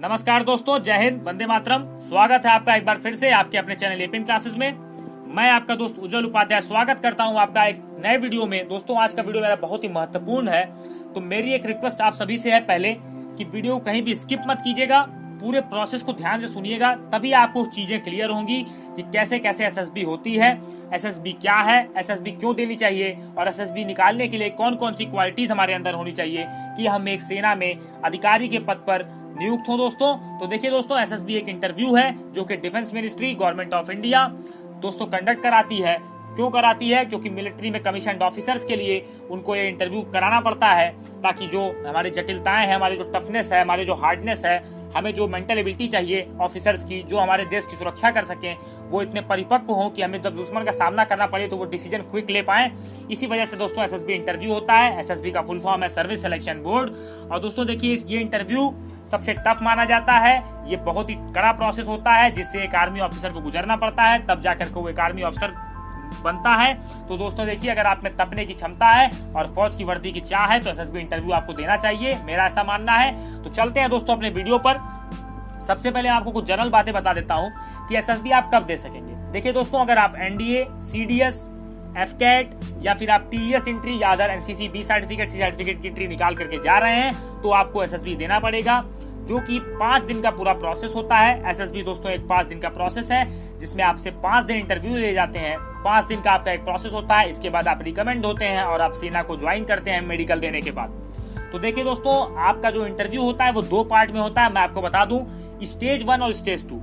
नमस्कार दोस्तों, जय हिंद, वंदे मातरम। स्वागत है आपका एक बार फिर से आपके अपने चैनल एपिन क्लासेस में। मैं आपका दोस्त उज्जवल उपाध्याय स्वागत करता हूं आपका एक नए वीडियो में। दोस्तों आज का वीडियो मेरा बहुत ही महत्वपूर्ण है, तो मेरी एक रिक्वेस्ट आप सभी से है पहले कि वीडियो कहीं भी स्किप मत कीजिएगा, पूरे प्रोसेस को ध्यान से सुनिएगा, तभी आपको चीजें क्लियर होंगी कि कैसे कैसे एसएसबी होती है, एसएसबी क्या है, एसएसबी क्यों देनी चाहिए और एसएसबी निकालने के लिए कौन कौन सी क्वालिटीज हमारे अंदर होनी चाहिए कि हम एक सेना में अधिकारी के पद पर नियुक्त हो। दोस्तों तो देखिए दोस्तों, एसएसबी एक इंटरव्यू है जो कि defence ministry government of India दोस्तों कंडक्ट कराती है। क्यों कराती है? क्योंकि मिलिट्री में कमीशन्ड ऑफिसर्स के लिए उनको ये इंटरव्यू कराना पड़ता है, ताकि जो हमारी जटिलताएं हैं, हमारी जो टफनेस है, हमारे जो हार्डनेस है, हमें जो मेंटल एबिलिटी चाहिए ऑफिसर्स की, जो हमारे देश की सुरक्षा कर सकें, वो इतने परिपक्व हों कि हमें जब दुश्मन का सामना करना पड़े तो वो डिसीजन क्विक ले पाए। इसी वजह से दोस्तों एसएसबी इंटरव्यू होता है। एसएसबी का फुल फॉर्म है सर्विस सिलेक्शन बोर्ड। और दोस्तों देखिए, ये इंटरव्यू सबसे टफ माना जाता है। ये बहुत ही कड़ा प्रोसेस होता है जिससे एक आर्मी ऑफिसर को गुजरना पड़ता है, तब जाकर के वो एक आर्मी ऑफिसर बनता है। तो दोस्तों देखिए, अगर आप में तपने की क्षमता है और फौज की वर्दी की चाह है तो एसएसबी इंटरव्यू आपको देना चाहिए, मेरा ऐसा मानना है। तो चलते हैं दोस्तों अपने वीडियो पर। सबसे पहले आपको कुछ जनरल बातें बता देता हूं कि एसएसबी आप कब दे सकेंगे। देखिए दोस्तों, अगर आप एनडीए, सीडीएस, एफकेट या फिर आप टीईएस एंट्री या other NCC B certificate, C certificate की एंट्री निकाल करके जा रहे हैं तो आपको एसएसबी देना पड़ेगा, जो कि 5 दिन का पूरा प्रोसेस होता है। एसएसबी दोस्तों एक 5 दिन का प्रोसेस है जिसमें आपसे 5 दिन इंटरव्यू ले जाते हैं। 5 दिन का आपका एक प्रोसेस होता है। इसके बाद आप रिकमेंड होते हैं और आप सेना को ज्वाइन करते हैं मेडिकल देने के बाद। तो देखिए दोस्तों, आपका जो इंटरव्यू होता है वो 2 पार्ट में होता है। मैं आपको बता दूं, स्टेज 1 और स्टेज 2।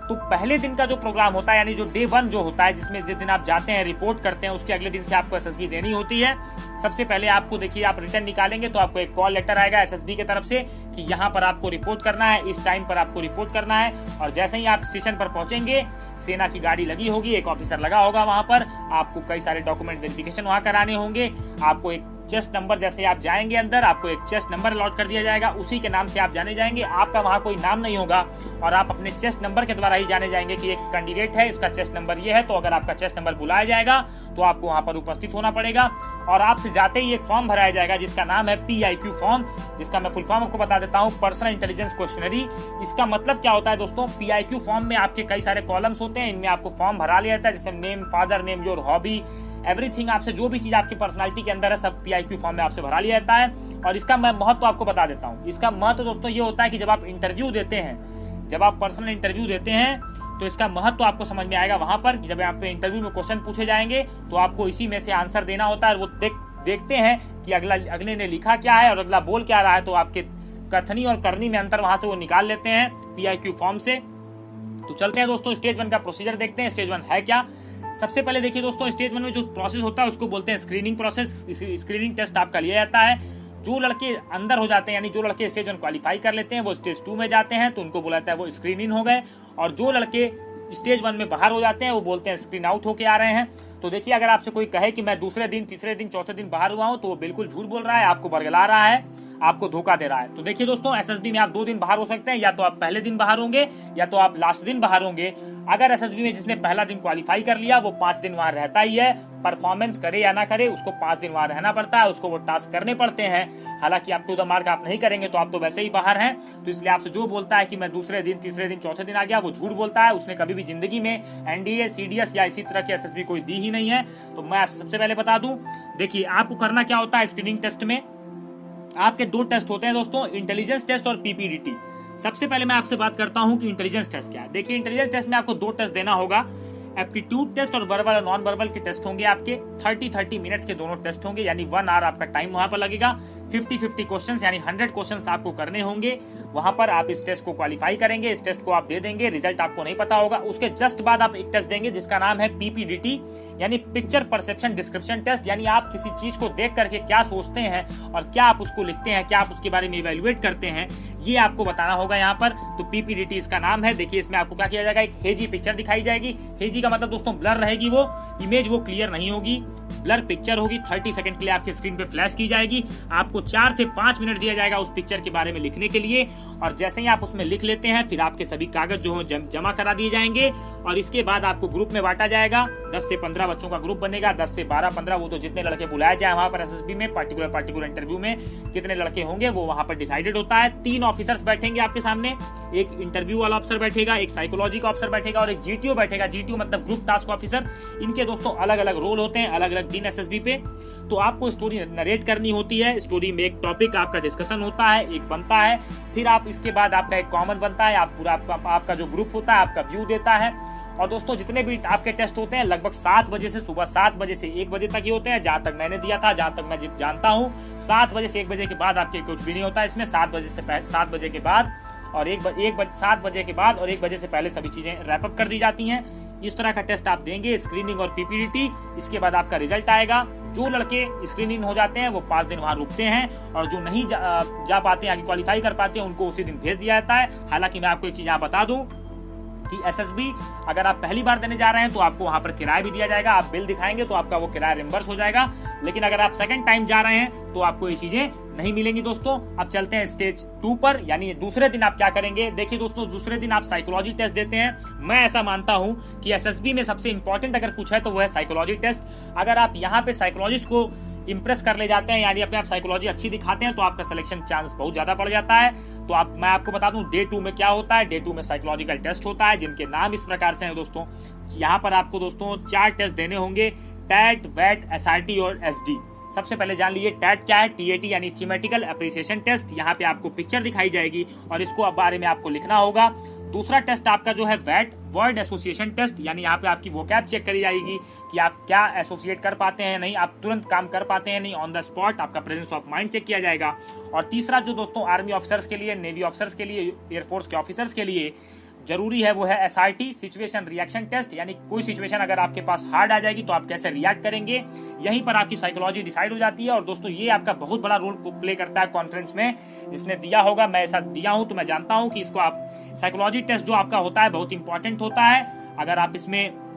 तो पहले दिन का जो प्रोग्राम होता है, यानी जो डे 1 जो होता है, जिसमें जिस दिन आप जाते हैं रिपोर्ट करते हैं, उसके अगले दिन से आपको एसएसबी देनी होती है। सबसे पहले आपको देखिए, आप रिटर्न निकालेंगे तो आपको एक कॉल लेटर आएगा एसएसबी की तरफ से कि यहाँ पर आपको रिपोर्ट करना है, इस टाइम पर आपको रिपोर्ट करना है। और जैसे ही आप स्टेशन पर पहुंचेंगे, सेना की गाड़ी लगी होगी, एक ऑफिसर लगा होगा वहां पर, आपको कई सारे डॉक्यूमेंट वेरिफिकेशन वहां कराने होंगे। आपको एक चेस्ट नंबर, जैसे आप जाएंगे अंदर, आपको एक चेस्ट नंबर अलॉट कर दिया जाएगा, उसी के नाम से आप जाने जाएंगे। आपका वहां कोई नाम नहीं होगा और आप अपने चेस्ट नंबर के द्वारा ही जाने जाएंगे कि एक कैंडिडेट है, इसका चेस्ट नंबर ये है। तो अगर आपका चेस्ट नंबर बुलाया जाएगा तो आपको वहां पर उपस्थित होना पड़ेगा और आपसे जाते ही एक फॉर्म भराया जाएगा जिसका नाम है PIQ फॉर्म, जिसका मैं फुल फॉर्म आपको बता देता हूँ, पर्सनल इंटेलिजेंस क्वेश्चनरी। इसका मतलब क्या होता है दोस्तों? PIQ फॉर्म में आपके कई सारे कॉलम्स होते हैं, इनमें आपको फॉर्म भरा लिया जाता है, जैसे name, father name, your hobby, everything. आपसे जो भी चीज आपकी पर्सनालिटी के अंदर है सब PIQ फॉर्म में आपसे भरा लिया जाता है। और इसका मैं महत्व आपको बता देता हूँ। इसका महत्व दोस्तों ये होता है कि जब आप इंटरव्यू देते हैं, जब आप पर्सनल इंटरव्यू देते हैं, तो इसका महत्व आपको समझ में आएगा वहां पर। जब आप इंटरव्यू में क्वेश्चन पूछे जाएंगे तो आपको इसी में से आंसर देना होता है। वो देखते हैं कि अगले ने लिखा क्या है और अगला बोल क्या रहा है, तो आपके कथनी और करनी में अंतर वहां से वो निकाल लेते हैं PIQ फॉर्म से। तो चलते हैं दोस्तों, स्टेज 1 का प्रोसीजर देखते हैं। स्टेज 1 है क्या? सबसे पहले देखिए दोस्तों, स्टेज 1 में जो प्रोसेस होता है उसको बोलते हैं स्क्रीनिंग प्रोसेस। स्क्रीनिंग टेस्ट आपका लिया जाता है। जो लड़के अंदर हो जाते हैं, यानी जो लड़के स्टेज 1 क्वालिफाई कर लेते हैं, वो स्टेज 2 में जाते हैं तो उनको बोला जाता है वो स्क्रीनिंग हो गए। और जो लड़के स्टेज 1 में बाहर हो जाते हैं वो बोलते हैं स्क्रीन आउट होके आ रहे हैं। तो देखिए, अगर आपसे कोई कहे कि मैं दूसरे दिन, तीसरे दिन, चौथे दिन बाहर हुआ हूं, तो वो बिल्कुल झूठ बोल रहा है, आपको बरगला रहा है, आपको धोखा दे रहा है। तो देखिए दोस्तों, एसएसबी में आप 2 दिन बाहर हो सकते हैं, या तो आप पहले दिन बाहर होंगे या तो आप लास्ट दिन बाहर होंगे। अगर एसएसबी में जिसने पहला दिन क्वालिफाई कर लिया वो 5 दिन वहां रहता ही है। परफॉर्मेंस करे या ना करे, उसको 5 दिन वहां रहना पड़ता है, उसको वो टास्क करने पड़ते हैं। हालांकि आप टू द मार्क आप नहीं करेंगे तो आप तो वैसे ही बाहर हैं। तो इसलिए आपसे जो बोलता है कि मैं दूसरे दिन, तीसरे दिन, चौथे दिन आ गया, वो झूठ बोलता है। उसने कभी भी जिंदगी में एनडीए, सीडीएस या इसी तरह की एसएसबी कोई दी ही नहीं है। तो मैं आपसे सबसे पहले बता दूं, देखिए आपको करना क्या होता है स्क्रीनिंग टेस्ट में। आपके 2 टेस्ट होते हैं दोस्तों, इंटेलिजेंस टेस्ट और PPDT। सबसे पहले मैं आपसे बात करता हूं कि इंटेलिजेंस टेस्ट क्या है। देखिए, इंटेलिजेंस टेस्ट में आपको 2 टेस्ट देना होगा। एप्टीट्यूड टेस्ट और वर्बल और नॉन वर्बल के टेस्ट होंगे आपके। 30 मिनट्स के दोनों टेस्ट होंगे, यानी 1 आवर आपका टाइम वहां पर लगेगा। 50 क्वेश्चंस यानी 100 क्वेश्चंस आपको करने होंगे। वहां पर आप इस टेस्ट को क्वालिफाई करेंगे, इस टेस्ट को आप दे देंगे, रिजल्ट आपको नहीं पता होगा। उसके जस्ट बाद आप एक टेस्ट देंगे जिसका नाम है PPDT, यानी पिक्चर परसेप्शन डिस्क्रिप्शन टेस्ट। यानी आप किसी चीज को देख करके क्या सोचते हैं और क्या आप उसको लिखते हैं, क्या आप उसके बारे में इवेल्युएट करते हैं, ये आपको बताना होगा यहाँ पर। तो PPDT इसका नाम है। देखिए, इसमें आपको क्या किया जाएगा, एक हेजी पिक्चर दिखाई जाएगी। हेजी का मतलब दोस्तों ब्लर रहेगी वो, इमेज वो क्लियर नहीं होगी, ब्लर पिक्चर होगी, 30 सेकंड के लिए आपके स्क्रीन पे फ्लैश की जाएगी। आपको 4 से 5 मिनट दिया जाएगा उस पिक्चर के बारे में लिखने के लिए, और जैसे ही आप उसमें लिख लेते हैं फिर आपके सभी कागज जो है जमा करा दिए जाएंगे, और इसके बाद आपको ग्रुप में बांटा जाएगा। 10 से 15 बच्चों का ग्रुप बनेगा, 10 से 12-15, वो तो जितने लड़के बुलाए जाए वहां पर एसएसबी में पार्टिकुलर इंटरव्यू में कितने लड़के होंगे वो वहां पर डिसाइडेड होता है। 3 ऑफिसर्स बैठेंगे आपके सामने, एक इंटरव्यू वाला ऑफिसर बैठेगा, एक साइकोलॉजी का ऑफिसर बैठेगा और एक जीटीओ बैठेगा। जीटीओ मतलब ग्रुप टास्क ऑफिसर। इनके दोस्तों अलग अलग रोल होते हैं, अलग अलग दिन एसएसबी पे। तो आपको स्टोरी नरेट करनी होती है, स्टोरी में एक टॉपिक आपका डिस्कशन होता है, एक बनता है, फिर आप इसके बाद आपका एक कॉमन बनता है, आप पूरा आपका जो ग्रुप होता है आपका व्यू देता है। और दोस्तों जितने भी आपके टेस्ट होते हैं लगभग 7 बजे से सुबह 7 बजे से 1 बजे तक ही होते हैं, जहां तक मैंने दिया था, जहां तक मैं जानता हूँ। 7 बजे से 1 बजे के बाद आपके कुछ भी नहीं होता इसमें। 7 बजे के बाद और 7 बजे के बाद और 1 बजे से पहले सभी चीजें रैपअप कर दी जाती हैं। इस तरह का टेस्ट आप देंगे, स्क्रीनिंग और पीपीडीटी। इसके बाद आपका रिजल्ट आएगा। जो लड़के स्क्रीनिंग हो जाते हैं वो 5 दिन वहां रुकते हैं, और जो नहीं जा पाते हैं, आगे क्वालिफाई कर पाते हैं, उनको उसी दिन भेज दिया जाता है। हालांकि मैं आपको एक चीज यहाँ बता दूं कि एसएसबी अगर आप पहली बार देने जा रहे हैं तो आपको वहां पर किराया भी दिया जाएगा। आप बिल दिखाएंगे तो आपका वो किराया रिम्बर्स हो जाएगा। लेकिन अगर आप सेकंड टाइम जा रहे हैं तो आपको ये चीजें नहीं मिलेंगी। दोस्तों अब चलते हैं स्टेज 2 पर, यानी दूसरे दिन आप क्या करेंगे। देखिए दोस्तों, दूसरे दिन आप साइकोलॉजी टेस्ट देते हैं। मैं ऐसा मानता हूं कि एसएसबी में सबसे इंपॉर्टेंट अगर कुछ है तो वो है साइकोलॉजी टेस्ट। अगर आप यहाँ पे साइकोलॉजिस्ट को इंप्रेस कर ले जाते हैं, यानी अपने आप साइकोलॉजी अच्छी दिखाते हैं, तो आपका सिलेक्शन चांस बहुत ज्यादा बढ़ जाता है। तो मैं आपको बता दूं डे 2 में क्या होता है। डे 2 में साइकोलॉजिकल टेस्ट होता है, जिनके नाम इस प्रकार से हैं दोस्तों। यहाँ पर आपको दोस्तों 4 टेस्ट देने होंगे, टैट, वैट, एसआरटी और एसडी। सबसे पहले जान लीजिए टैट क्या है। टीएटी यानी थीमेटिकल एप्रिसिएशन टेस्ट। यहाँ पे आपको पिक्चर दिखाई जाएगी और इसको बारे में आपको लिखना होगा। दूसरा टेस्ट आपका जो है वैट, वर्ड एसोसिएशन टेस्ट, यानी यहाँ पे आपकी वोकैब चेक करी जाएगी कि आप क्या एसोसिएट कर पाते हैं, नहीं आप तुरंत काम कर पाते हैं, नहीं ऑन द स्पॉट आपका प्रेजेंस ऑफ माइंड चेक किया जाएगा। और तीसरा जो दोस्तों आर्मी ऑफिसर्स के लिए, नेवी ऑफिसर्स के लिए, एयरफोर्स के ऑफिसर्स के लिए जरूरी है वो है एसआरटी, सिचुएशन रिएक्शन टेस्ट। यानी कोई सिचुएशन अगर आपके पास हार्ड आ जाएगी तो आप कैसे रिएक्ट करेंगे, यहीं पर आपकी साइकोलॉजी डिसाइड हो जाती है। और दोस्तों ये आपका बहुत बड़ा रोल प्ले करता है कॉन्फ्रेंस में। जिसने दिया होगा, मैं ऐसा दिया हूं तो मैं जानता हूं कि इसको आप साइकोलॉजी टेस्ट जो आपका होता है बहुत इंपॉर्टेंट होता है। अगर आप इसमें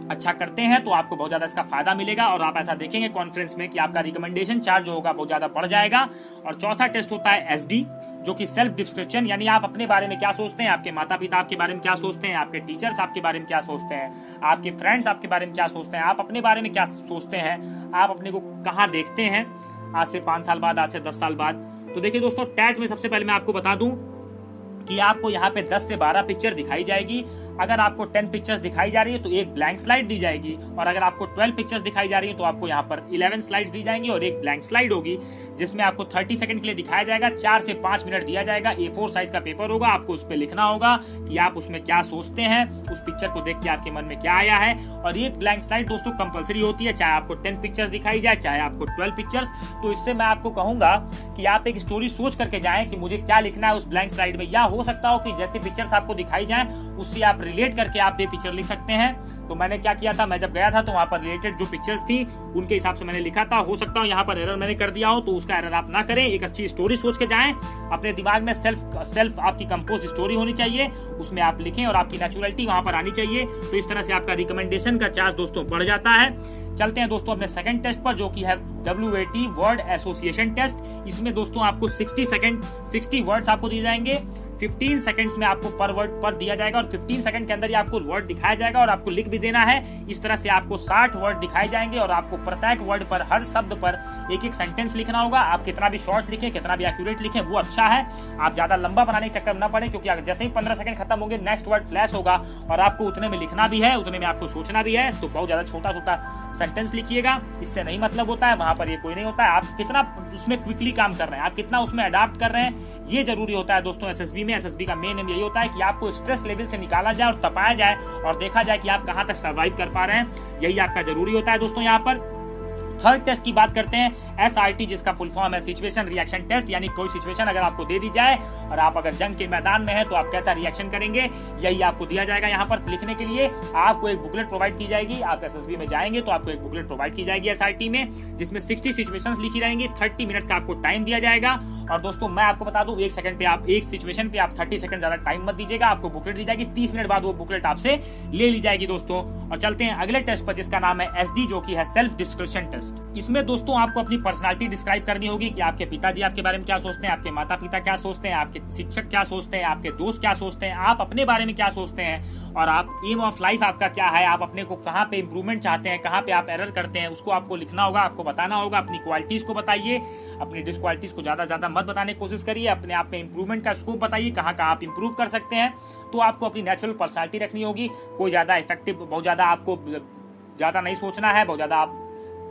अच्छा करते हैं तो आपको बहुत ज्यादा इसका फायदा मिलेगा, और आप ऐसा देखेंगे कॉन्फ्रेंस में कि आपका रिकमेंडेशन चार्ज जो होगा बहुत ज्यादा बढ़ जाएगा। और चौथा टेस्ट होता है एसडी, जो कि सेल्फ डिस्क्रिप्शन, यानी आप अपने बारे में क्या सोचते हैं, आपके माता पिता आपके बारे में क्या सोचते हैं, आपके टीचर्स आपके बारे में क्या सोचते हैं, आपके फ्रेंड्स आपके बारे में क्या सोचते हैं, आप अपने बारे में क्या सोचते हैं, आप अपने को कहाँ देखते हैं आज से 5 साल बाद, आज से 10 साल बाद। तो देखिए दोस्तों, टैट में सबसे पहले मैं आपको बता दूं कि आपको यहाँ पे 10 से 12 पिक्चर दिखाई जाएगी। अगर आपको 10 पिक्चर्स दिखाई जा रही है तो एक ब्लैंक स्लाइड दी जाएगी, और अगर आपको 12 पिक्चर्स दिखाई जा रही है तो आपको यहाँ पर 11 स्लाइड्स दी जाएंगी और एक ब्लैंक स्लाइड होगी, जिसमें आपको 30 सेकंड के लिए दिखाया जाएगा। 4 से 5 मिनट दिया जाएगा। A4 साइज का पेपर होगा, आपको उस पर लिखना होगा कि आप उसमें क्या सोचते हैं, उस पिक्चर को देख के आपके मन में क्या आया है। और ये ब्लैंक स्लाइड दोस्तों कंपलसरी होती है, चाहे आपको 10 पिक्चर्स दिखाई जाए, चाहे आपको 12 पिक्चर्स। तो इससे मैं आपको कहूंगा कि आप एक स्टोरी सोच करके जाएं कि मुझे क्या लिखना है उस ब्लैंक स्लाइड में, या हो सकता हो कि जैसे पिक्चर्स आपको दिखाई जाएं उससे आप रिलेट करके आप पिक्चर लिख सकते हैं। तो मैंने क्या किया था, मैं जब गया था तो वहां पर रिलेटेड जो पिक्चर्स थी उनके हिसाब से मैंने लिखा था। हो सकता है यहाँ पर एरर मैंने कर दिया हो, तो उसका एरर आप ना करें। एक अच्छी स्टोरी सोच के जाएं, अपने दिमाग में सेल्फ आपकी कंपोज स्टोरी होनी चाहिए, उसमें आप लिखें और आपकी नेचुरलिटी वहां पर आनी चाहिए। तो इस तरह से आपका रिकमेंडेशन का चार्ज दोस्तों बढ़ जाता है। चलते हैं दोस्तों अपने सेकंड टेस्ट पर, जो कि है WAT वर्ड एसोसिएशन टेस्ट। इसमें दोस्तों आपको 60 वर्ड्स आपको दिए जाएंगे। 15 सेकंड्स में आपको पर वर्ड पर दिया जाएगा, और 15 सेकंड के अंदर ही आपको वर्ड दिखाया जाएगा और आपको लिख भी देना है। इस तरह से आपको 60 वर्ड दिखाए जाएंगे, और आपको प्रत्येक वर्ड पर, हर शब्द पर एक एक सेंटेंस लिखना होगा। आप कितना भी शॉर्ट लिखें, कितना भी एक्यूरेट लिखें, वो अच्छा है। आप ज्यादा लंबा बनाने के चक्कर में ना पड़े, क्योंकि जैसे ही 15 सेकंड खत्म होंगे नेक्स्ट वर्ड फ्लैश होगा, और आपको उतने में लिखना भी है, उतने में आपको सोचना भी है। तो बहुत ज्यादा छोटा सेंटेंस लिखिएगा, इससे नहीं मतलब होता है, वहां पर ये कोई नहीं होता है। आप कितना उसमें क्विकली काम कर रहे हैं, आप कितना उसमें अडाप्ट कर रहे हैं, ये जरूरी होता है दोस्तों एसएसबी में। एसएसबी का मेन एम यही होता है कि आपको स्ट्रेस लेवल से निकाला जाए और तपाया जाए और देखा जाए कि आप कहां तक सर्वाइव कर पा रहे हैं। यही आपका जरूरी होता है दोस्तों यहाँ पर। थर्ड टेस्ट की बात करते हैं, SRT, जिसका फुल फॉर्म है सिचुएशन रिएक्शन टेस्ट, यानी कोई सिचुएशन अगर आपको दे दी जाए और आप अगर जंग के मैदान में है तो आप कैसा रिएक्शन करेंगे, यही आपको दिया जाएगा। यहाँ पर लिखने के लिए आपको एक बुकलेट प्रोवाइड की जाएगी। आप SSB में जाएंगे तो आपको एक बुकलेट प्रोवाइड की जाएगी SRT में, जिसमें 60 सिचुएशंस लिखी रहेंगी। 30 मिनट्स का आपको टाइम दिया जाएगा। और दोस्तों मैं आपको बता दूं, एक सेकंड पे आप एक सिचुएशन पे आप 30 सेकंड ज्यादा टाइम मत दीजिएगा। आपको बुकलेट दी जाएगी, 30 मिनट बाद वो बुकलेट आपसे ले ली जाएगी दोस्तों। और चलते हैं अगले टेस्ट पर, जिसका नाम है SD, जो कि है सेल्फ डिस्क्रिप्शन टेस्ट। इसमें दोस्तों आपको अपनी पर्सनालिटी डिस्क्राइब करनी होगी कि आपके पिताजी आपके बारे में क्या सोचते हैं, आपके माता पिता क्या सोचते हैं, आपके शिक्षक क्या सोचते हैं, आपके दोस्त क्या सोचते हैं, आप अपने बारे में क्या सोचते हैं, और आप एम ऑफ लाइफ आपका क्या है, आप अपने को कहाँ पे इंप्रूवमेंट चाहते हैं, कहाँ पे आप एरर करते हैं, उसको आपको लिखना होगा, आपको बताना होगा। अपनी क्वालिटीज को बताइए, अपनी डिसक्वालिटीज को ज्यादा मत बताने की कोशिश करिए। अपने आप में इंप्रूवमेंट का स्कोप बताइए, कहाँ आप इंप्रूव कर सकते हैं। तो आपको अपनी नेचुरल पर्सनालिटी रखनी होगी। कोई ज्यादा इफेक्टिव, बहुत ज्यादा आपको ज्यादा नहीं सोचना है, बहुत ज्यादा आप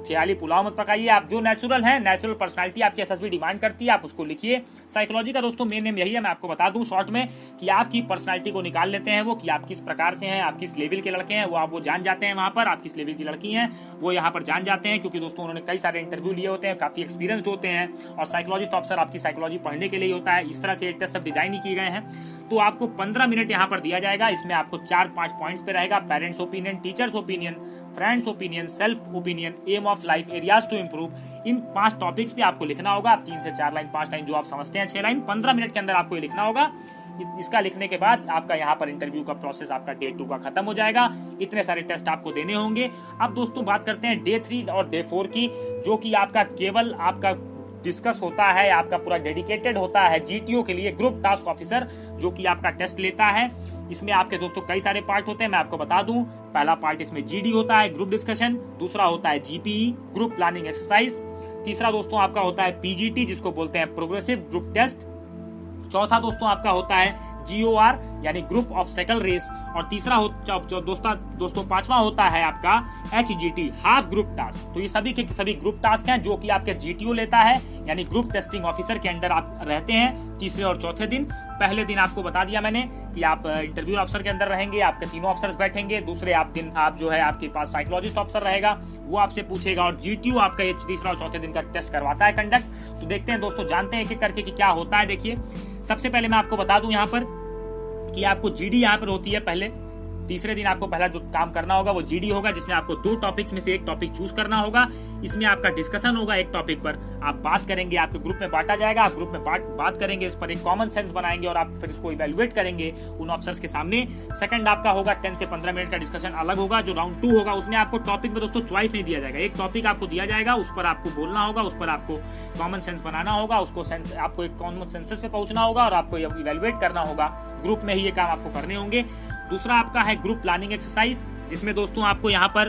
ख्याली पुलाव मत पकाइए। आप जो नेचुरल है, नेचुरल पर्सनालिटी आपकी SSB डिमांड करती है, आप उसको लिखिए। साइकोलॉजी का दोस्तों मेन नेम यही है, मैं आपको बता दूं शॉर्ट में, कि आपकी पर्सनालिटी को निकाल लेते हैं वो, कि आप किस प्रकार से हैं, आप किस लेवल के लड़के हैं, वो आप वो जान जाते हैं। वहां पर आप किस लेवल की लड़की हैं वो यहाँ पर जान जाते हैं, क्योंकि दोस्तों उन्होंने कई सारे इंटरव्यू लिए होते हैं, काफी एक्सपीरियंस्ड होते हैं। और साइकोलॉजिस्ट ऑफिसर आपकी साइकोलॉजी पढ़ने के लिए होता है। इस तरह से टेस्ट सब डिजाइन ही किए गए हैं। तो आपको 15 मिनट यहाँ पर दिया जाएगा। इसमें आपको 4-5 पॉइंट्स पे रहेगा। Parents opinion, teachers opinion, friends opinion, self opinion, aim of life, areas to improve. इन 5 टॉपिक्स पे आपको लिखना होगा। आप 3 से 4 लाइन, 5 लाइन, जो आप समझते हैं 6 लाइन, 15 मिनट के अंदर आपको ये लिखना होगा। इसका लिखने के बाद आपका यहाँ पर इंटरव्यू का प्रोसेस आपका डे 2 का खत्म हो जाएगा। इतने सारे टेस्ट आपको देने होंगे। अब दोस्तों बात करते हैं डे 3 और डे 4 की, जो कि आपका केवल आपका डिस्कस होता है, आपका पूरा डेडिकेटेड होता है GTO के लिए, ग्रुप टास्क ऑफिसर, जो कि आपका टेस्ट लेता है। इसमें आपके दोस्तों कई सारे पार्ट होते हैं, मैं आपको बता दूं। पहला पार्ट इसमें GD होता है, ग्रुप डिस्कशन। दूसरा होता है GPE, ग्रुप प्लानिंग एक्सरसाइज। तीसरा दोस्तों आपका होता है PGT, जिसको बोलते हैं प्रोग्रेसिव ग्रुप टेस्ट। चौथा दोस्तों आपका होता है GOR, यानी ग्रुप ऑब्स्टेकल रेस। और तीसरा दोस्तों 5वां होता है आपका HGT, हाफ ग्रुप टास्क। तो ये सभी के सभी ग्रुप टास्क हैं, जो कि आपके GTO लेता है, यानी ग्रुप टेस्टिंग ऑफिसर के अंडर आप रहते हैं। तीसरे और चौथे दिन, पहले दिन आपको बता दिया मैंने कि आप इंटरव्यू ऑफिसर के अंदर रहेंगे, आपके 3 ऑफिसर्स बैठेंगे। दूसरे दिन आप जो है आपके पास साइकोलॉजिस्ट ऑफिसर रहेगा, वो आपसे पूछेगा। और GTO आपका ये तीसरा और चौथे दिन का टेस्ट करवाता है कंडक्ट। तो देखते हैं दोस्तों, जानते हैं एक एक करके कि क्या होता है। देखिए, सबसे पहले मैं आपको बता दूं यहाँ पर कि आपको GD यहाँ पर होती है पहले। तीसरे दिन आपको पहला जो काम करना होगा वो GD होगा, जिसमें आपको 2 टॉपिक्स में से एक टॉपिक चूज करना होगा। इसमें आपका डिस्कशन होगा, एक टॉपिक पर आप बात करेंगे, आपके ग्रुप में बांटा जाएगा, आप ग्रुप में बात करेंगे, इस पर एक कॉमन सेंस बनाएंगे और आप फिर इसको इवैल्यूएट करेंगे उन ऑफिसर्स के सामने। सेकंड आपका होगा 10 से 15 मिनट का डिस्कशन अलग होगा। जो राउंड 2 होगा उसमें आपको टॉपिक में दोस्तों चॉइस नहीं दिया जाएगा, एक टॉपिक आपको दिया जाएगा, उस पर आपको बोलना होगा, उस पर आपको कॉमन सेंस बनाना होगा, उसको आपको एक कॉमन सेंसस पे पहुंचना होगा और आपको इवैल्यूएट करना होगा। ग्रुप में ही ये काम आपको करने होंगे। दूसरा आपका है ग्रुप प्लानिंग एक्सरसाइज, जिसमें दोस्तों आपको यहाँ पर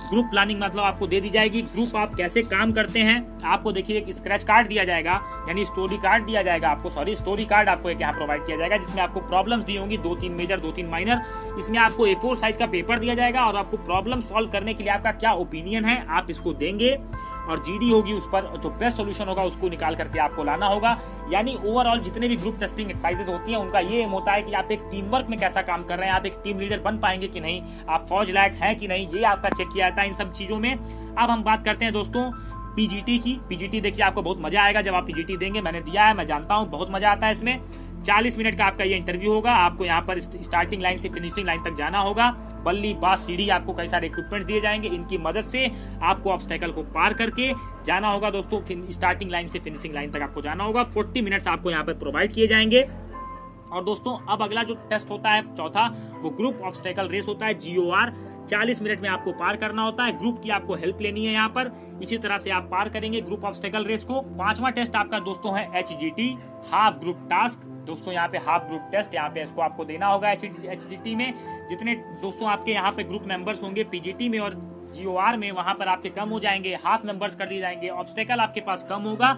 ग्रुप प्लानिंग मतलब आपको दे दी जाएगी, ग्रुप आप कैसे काम करते हैं। आपको देखिए एक स्क्रैच कार्ड दिया जाएगा, यानी स्टोरी कार्ड दिया जाएगा आपको, स्टोरी कार्ड आपको एक यहाँ प्रोवाइड किया जाएगा, जिसमें आपको प्रॉब्लम्स दी होंगी, 2-3 मेजर 2-3 माइनर। इसमें आपको A4 साइज का पेपर दिया जाएगा और आपको प्रॉब्लम सॉल्व करने के लिए आपका क्या ओपिनियन है आप इसको देंगे। और GD होगी, उस पर जो बेस्ट सोल्यूशन होगा उसको निकाल करके आपको लाना होगा। यानी ओवरऑल जितने भी ग्रुप टेस्टिंग एक्सरसाइजेस होती हैं उनका ये एम होता है कि आप एक टीम वर्क में कैसा काम कर रहे हैं, आप एक टीम लीडर बन पाएंगे कि नहीं, आप फौज लायक हैं कि नहीं, ये आपका चेक किया जाता है इन सब चीजों में। अब हम बात करते हैं दोस्तों PGT की। PGT देखिए आपको बहुत मजा आएगा जब आप PGT देंगे, मैंने दिया है, मैं जानता हूँ बहुत मजा आता है इसमें। 40 मिनट का आपका ये इंटरव्यू होगा। आपको यहाँ पर स्टार्टिंग लाइन से फिनिशिंग लाइन तक जाना होगा। बल्ली, बास, सीढ़ी, आपको कई सारे इक्विपमेंट दिए जाएंगे, इनकी मदद से आपको ऑब्स्टेकल को पार करके जाना होगा दोस्तों। स्टार्टिंग लाइन से फिनिशिंग लाइन तक आपको जाना होगा। 40 मिनट्स आपको यहाँ पर प्रोवाइड किए जाएंगे। और दोस्तों अब अगला जो टेस्ट होता है चौथा, वो ग्रुप ऑब्स्टेकल रेस होता है, GOR। 40 मिनट में आपको पार करना होता है, ग्रुप की आपको हेल्प लेनी है यहाँ पर। इसी तरह से आप पार करेंगे ग्रुप ऑब्स्टेकल रेस को। 5वां टेस्ट आपका दोस्तों है HGT, हाफ ग्रुप टास्क। दोस्तों यहाँ पे हाफ ग्रुप टेस्ट, यहाँ पे इसको आपको देना होगा HGT में। जितने दोस्तों आपके यहाँ पे ग्रुप मेंबर्स होंगे PGT में और GOR में, वहां पर आपके कम हो जाएंगे, हाफ मेंबर्स कर दिए जाएंगे, ऑब्स्टेकल आपके पास कम होगा,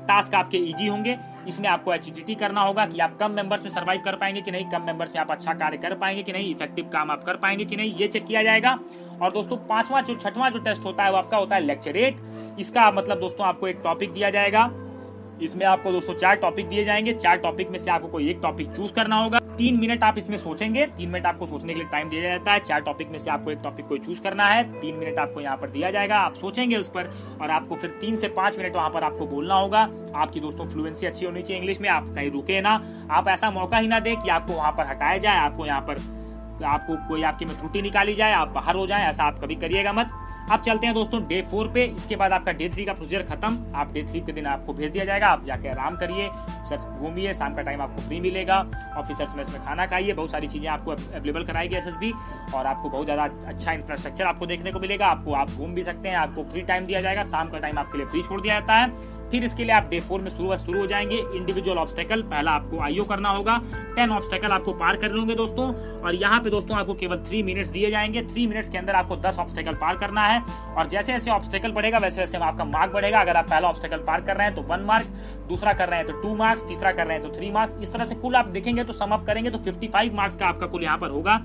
टास्क आपके इजी होंगे। इसमें आपको HGT करना होगा कि आप कम मेंबर्स में सर्वाइव कर पाएंगे कि नहीं, कम मेंबर्स में आप अच्छा कार्य कर पाएंगे कि नहीं, इफेक्टिव काम आप कर पाएंगे कि नहीं, ये चेक किया जाएगा। और दोस्तों 6वां जो टेस्ट होता है वो आपका होता है लेक्चर 8। इसका मतलब दोस्तों आपको एक टॉपिक दिया जाएगा, इसमें आपको दोस्तों 4 टॉपिक दिए जाएंगे। 4 टॉपिक में से आपको कोई एक टॉपिक चूज करना होगा। 3 मिनट आप इसमें सोचेंगे। 3 मिनट आपको सोचने के लिए टाइम दिया जाता है। 4 टॉपिक में से आपको एक टॉपिक को चूज करना है। 3 मिनट आपको यहाँ पर दिया जाएगा, आप सोचेंगे उस पर और आपको फिर 3 से 5 मिनट वहां पर आपको बोलना होगा। आपकी दोस्तों फ्लुएंसी अच्छी होनी चाहिए इंग्लिश में, आप कहीं रुके ना, आप ऐसा मौका ही ना दे कि आपको वहां पर हटाया जाए, आपको यहाँ पर आपको कोई आपकी में त्रुटि निकाली जाए, आप बाहर हो जाए, ऐसा आप कभी करिएगा मत। अब चलते हैं दोस्तों डे 4 पे। इसके बाद आपका डे 3 का प्रोसीजर खत्म। आप डे 3 के दिन आपको भेज दिया जाएगा, आप जाके आराम करिए, घूमिए, शाम का टाइम आपको फ्री मिलेगा, ऑफिसर्स मेस में खाना खाइए, बहुत सारी चीजें आपको अवेलेबल कराएगी एसएसबी और आपको बहुत ज्यादा अच्छा इंफ्रास्ट्रक्चर आपको देखने को मिलेगा। आप घूम भी सकते हैं, आपको फ्री टाइम दिया जाएगा, शाम का टाइम आपके लिए फ्री छोड़ दिया जाता है। फिर इसके लिए आप डे 4 में शुरू हो जाएंगे। इंडिविजुअल ऑब्स्टेकल पहला आपको आईओ करना होगा। 10 ऑब्स्टेकल आपको पार कर लेंगे दोस्तों और यहाँ पे दोस्तों आपको केवल 3 मिनट्स दिए जाएंगे। 3 मिनट्स के अंदर आपको 10 ऑब्स्टेकल पार करना है और जैसे जैसे ऑब्स्टेकल बढ़ेगा वैसे वैसे आपका मार्क बढ़ेगा। अगर आप पहला ऑब्स्टेकल पार कर रहे हैं तो 1 मार्क, दूसरा कर रहे हैं तो 2 मार्क्स, तीसरा कर रहे हैं तो 3 मार्क्स। इस तरह से कुल आप देखेंगे तो सम अप करेंगे तो 55 मार्क्स का आपका कुल यहाँ पर होगा।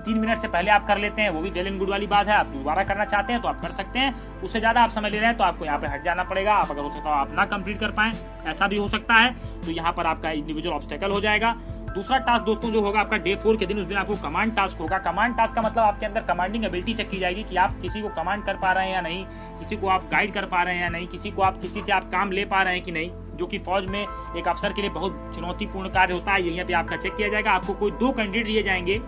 3 मिनट से पहले आप कर लेते हैं, वो भी वेल एंड गुड वाली बात है। आप दोबारा करना चाहते हैं तो आप कर सकते हैं, उससे ज्यादा आप समय ले रहे हैं तो आपको यहाँ पे हट जाना पड़ेगा। आप अगर हो सकता हो आप ना कंप्लीट कर पाए, ऐसा भी हो सकता है, तो यहाँ पर आपका इंडिविजुअल ऑब्स्टेकल हो जाएगा। दूसरा टास्क दोस्तों जो होगा आपका डे 4 के दिन, उस दिन आपको कमांड टास्क होगा। कमांड टास्क का मतलब आपके अंदर कमांडिंग एबिलिटी चेक की जाएगी कि आप किसी को कमांड कर पा रहे हैं या नहीं, किसी को आप गाइड कर पा रहे हैं या नहीं, किसी से आप काम ले पा रहे हैं कि नहीं, जो कि फौज में एक अफसर के लिए बहुत चुनौतीपूर्ण कार्य होता है। यहीं पे आपका चेक किया जाएगा। आपको कोई 2 कैंडिडेट दिए जाएंगे,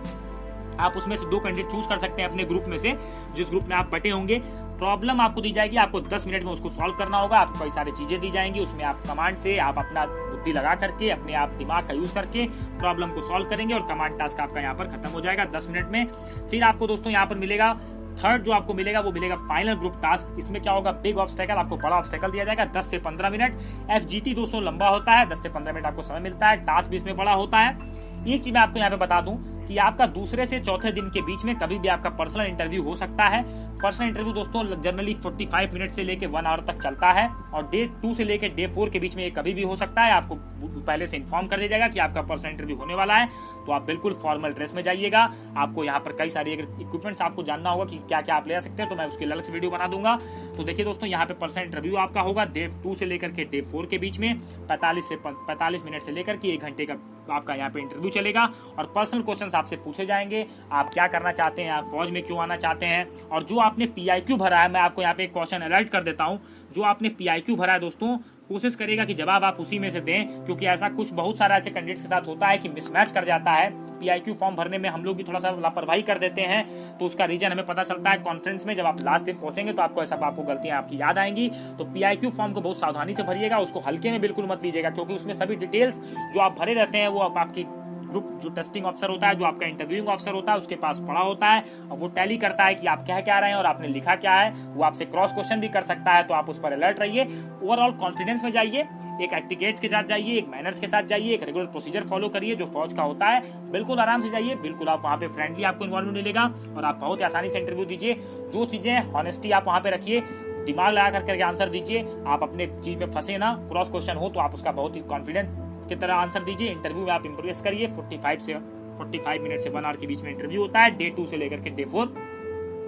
आप उसमें से 2 कैंडिडेट चूज कर सकते हैं अपने ग्रुप में से, जिस ग्रुप में आप बटे होंगे। प्रॉब्लम आपको दी जाएगी, आपको 10 मिनट में उसको सॉल्व करना होगा। आपको कई सारी चीजें दी जाएंगी, उसमें आप कमांड से आप अपना बुद्धि लगा करके, अपने आप दिमाग का यूज करके प्रॉब्लम को सॉल्व करेंगे और कमांड टास्क आपका यहाँ पर खत्म हो जाएगा 10 मिनट में। फिर आपको दोस्तों यहाँ पर मिलेगा थर्ड जो आपको मिलेगा वो मिलेगा फाइनल ग्रुप टास्क। इसमें क्या होगा, बिग ऑब्स्टेकल, आपको बड़ा ऑब्स्टेकल दिया जाएगा 10 से 15 मिनट। एफजीटी दोस्तों लंबा होता है, 10 से 15 मिनट आपको समय मिलता है। टास्क भी इसमें बड़ा होता है। एक चीज मैं आपको यहाँ पे बता दूं कि आपका दूसरे से चौथे दिन के बीच में कभी भी आपका पर्सनल इंटरव्यू हो सकता है। पर्सनल इंटरव्यू दोस्तों जनरली 45 मिनट से लेके 1 आवर तक चलता है और डे 2 से लेके डे 4 के बीच में ये कभी भी हो सकता है। आपको पहले से इन्फॉर्म कर दिया जाएगा कि आपका पर्सनल इंटरव्यू होने वाला है, तो आप बिल्कुल फॉर्मल ड्रेस में जाइएगा। आपको यहाँ पर कई सारी अगर इक्विपमेंट्स आपको जानना होगा कि क्या क्या आप ले सकते हैं तो मैं उसकी अलग से वीडियो बना दूंगा। तो देखिए दोस्तों यहाँ पे पर्सनल इंटरव्यू आपका होगा डे 2 से लेकर के डे 4 के बीच में 45 मिनट से लेकर के 1 घंटे का आपका यहाँ पे इंटरव्यू चलेगा और पर्सनल क्वेश्चंस आपसे पूछे जाएंगे। आप क्या करना चाहते हैं, आप फौज में क्यों आना चाहते हैं, और जो आपने PIQ भरा है, मैं आपको यहाँ पे एक क्वेश्चन अलर्ट कर देता हूँ। जो आपने PIQ भरा है दोस्तों, कोशिश करिएगा कि जवाब आप उसी में से दें, क्योंकि ऐसा कुछ बहुत सारा ऐसे कैंडिडेट्स के साथ होता है कि मिसमैच कर जाता है। PIQ फॉर्म भरने में हम लोग भी थोड़ा सा लापरवाही कर देते हैं, तो उसका रीजन हमें पता चलता है कॉन्फ्रेंस में। जब आप लास्ट दिन पहुंचेंगे तो आपको गलतियां आपकी याद आएंगी। तो PIQ फॉर्म को बहुत सावधानी से भरिएगा, उसको हल्के में बिल्कुल मत लीजिएगा, क्योंकि उसमें सभी डिटेल्स जो आप भरे रहते हैं वो आपकी ग्रुप जो टेस्टिंग ऑफिसर होता है, जो आपका इंटरव्यूइंग ऑफिसर होता है, उसके पास पड़ा होता है और वो टैली करता है कि आप कह क्या रहे हैं और आपने लिखा क्या है। वो आपसे क्रॉस क्वेश्चन भी कर सकता है, तो आप उस पर अलर्ट रहिए। ओवरऑल कॉन्फिडेंस में जाइए, एक एटिकेट्स के साथ जाइए, एक मैनर्स के साथ जाइए, एक रेगुलर प्रोसीजर फॉलो करिए जो फौज का होता है। बिल्कुल आराम से जाइए, बिल्कुल आप वहाँ पे फ्रेंडली आपको इन्वॉल्वमेंट मिलेगा और आप बहुत आसानी से इंटरव्यू दीजिए। जो चीजें हॉनेस्टी आप वहाँ पे रखिए, दिमाग लगा करके आंसर दीजिए, आप अपने चीज में फंसे ना। क्रॉस क्वेश्चन हो तो आप उसका बहुत ही कॉन्फिडेंस की तरह आंसर दीजिए। इंटरव्यू में आप इंप्रेस करिए। 45 मिनट से 1 आवर के बीच में इंटरव्यू होता है डे 2 से लेकर के डे 4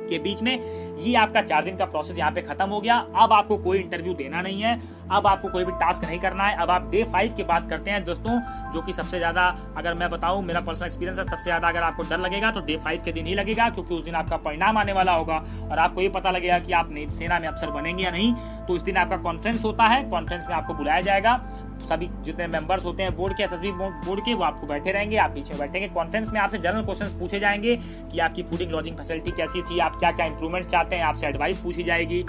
के बीच में। ये आपका 4 दिन का प्रोसेस यहाँ पे खत्म हो गया। अब आपको कोई इंटरव्यू देना नहीं है, अब आपको कोई भी टास्क नहीं करना है। अब आप डे 5 की बात करते हैं दोस्तों, जो कि सबसे ज्यादा, अगर मैं बताऊं मेरा पर्सनल एक्सपीरियंस है, सबसे ज्यादा अगर आपको डर लगेगा तो डे 5 के दिन ही लगेगा, क्योंकि उस दिन आपका परिणाम आने वाला होगा और आपको ये पता लगेगा कि आप सेना में अफसर बनेंगे या नहीं। तो इस दिन आपका कॉन्फ्रेंस होता है, कॉन्फ्रेंस में आपको बुलाया जाएगा। सभी जितने मेंबर्स होते हैं बोर्ड के, एसएसबी बोर्ड के, वो आपको बैठे रहेंगे, आप पीछे बैठेंगे। कॉन्फ्रेंस में आपसे जनरल क्वेश्चंस पूछे जाएंगे कि आपकी फूडिंग लॉजिंग फैसिलिटी कैसी थी, आप क्या क्या इंप्रूवमेंट चाहते हैं, आपसे एडवाइस पूछी जाएगी,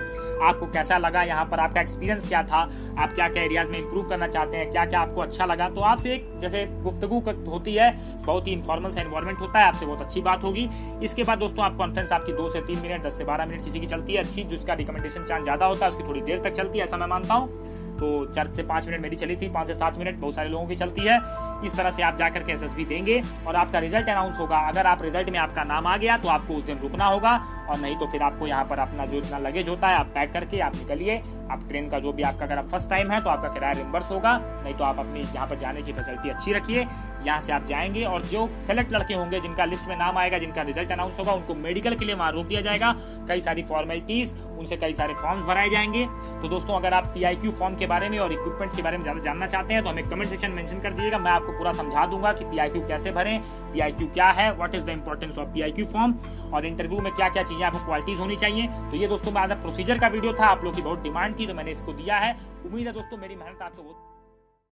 आपको कैसा लगा यहाँ पर, आपका एक्सपीरियंस क्या था, आप क्या क्या एरियाज में इंप्रूव करना चाहते हैं, क्या क्या आपको अच्छा लगा। तो आपसे एक जैसे गुफ्तगू होती है, बहुत ही इनफॉर्मल सा एनवायरनमेंट होता है, आपसे बहुत अच्छी बात होगी। इसके बाद दोस्तों आप कॉन्फ्रेंस आपकी 2 से 3 मिनट, 10 से 12 मिनट किसी की चलती है अच्छी, जिसका रिकमेंडेशन चांस ज्यादा होता है उसकी थोड़ी देर तक चलती है, ऐसा मैं मानता हूँ। तो 4 से 5 मिनट मेरी चली थी, 5 से 7 मिनट बहुत सारे लोगों की चलती है। इस तरह से आप जाकर के एसएसबी देंगे और आपका रिजल्ट अनाउंस होगा। अगर आप रिजल्ट में आपका नाम आ गया तो आपको उस दिन रुकना होगा, और नहीं तो फिर आपको यहाँ पर अपना जो इतना लगेज होता है आप पैक करके आप निकलिए। आप ट्रेन का जो भी आपका, अगर आप फर्स्ट टाइम है तो आपका किराया रिम्बर्स होगा, नहीं तो आप अपनी यहाँ पर जाने की फैसिलिटी अच्छी रखिए। यहाँ से आप जाएंगे और जो सेलेक्ट लड़के होंगे जिनका लिस्ट में नाम आएगा, जिनका रिजल्ट अनाउंस होगा, उनको मेडिकल के लिए वहां रोक दिया जाएगा। कई सारी फॉर्मेलिटीज, उनसे कई सारे फॉर्म्स भराए जाएंगे। तो दोस्तों अगर आप PIQ फॉर्म के बारे में और इक्विपमेंट्स के बारे में ज्यादा जानना चाहते हैं तो हमें कमेंट सेक्शन में मेंशन कर दीजिएगा, मैं आपको आपको पूरा समझा दूंगा कि PIQ कैसे भरें, PIQ क्या है, what is the importance of PIQ form, और इंटरव्यू में क्या क्या चीजें आपको क्वालिटीज होनी चाहिए। तो ये दोस्तों मेरा प्रोसीजर का वीडियो था, आप लोगों की बहुत डिमांड थी तो मैंने इसको दिया है। उम्मीद है दोस्तों मेरी मेहनत आपको